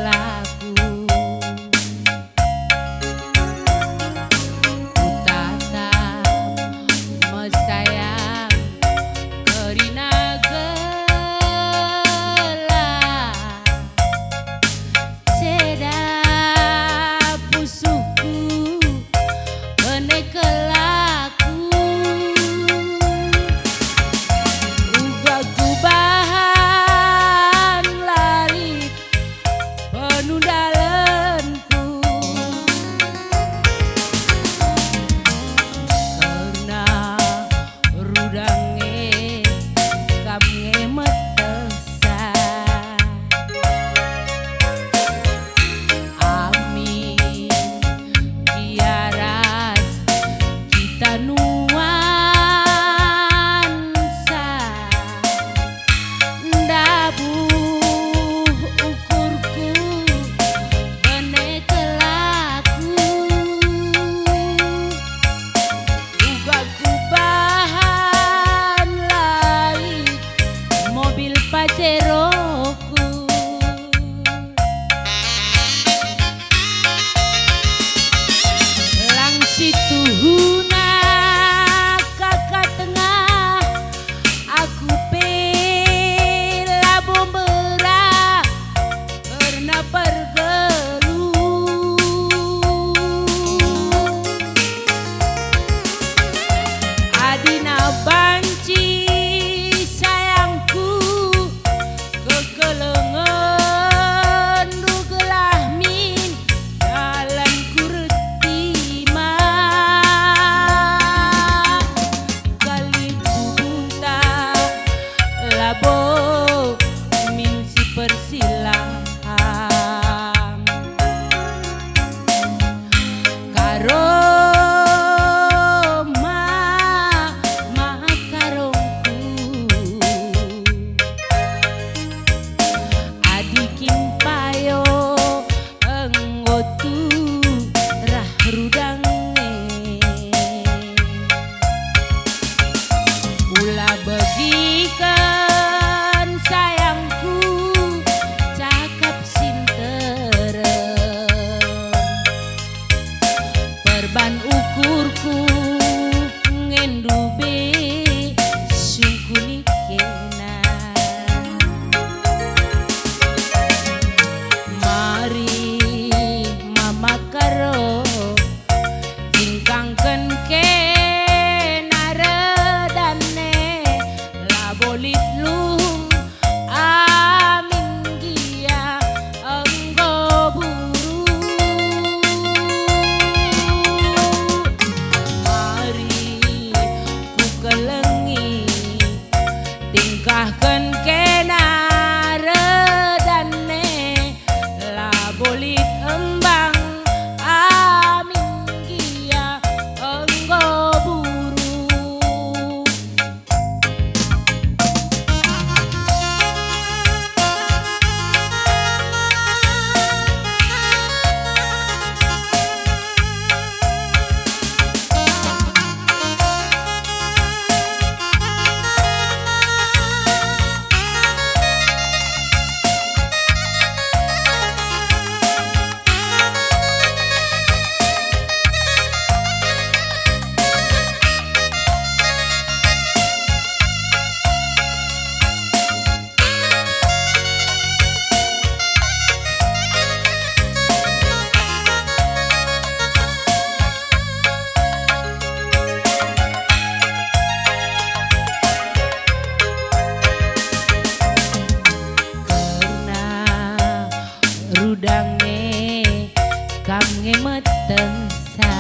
kelaku ku tatap mesayang kerina gelap sedap pusuku kene kelaku uga ku bahan larit penuh dalenku karena rudange kami metesa amin kiaras kita nuansa ndabuh ukurku bene kelaku uga ku bahan lain mobil paceroku lang situhuna kakak tengah aku pela bombera karena pergelu adina banci sayangku kekelengan rugelah min dalam kuretima kali bunta labo min si persilang karo makarongku adikin payo enggotu rah rudange ulah begikan sayangku cakap sinterem perban ukurku ngendube sungkuni kena mari mama karo tingkangken kena redane labolit lung amin gia enggo buru mari ku kelengi tingkahken kena redane labolit embang amin gia enggo buru rudange kami metesa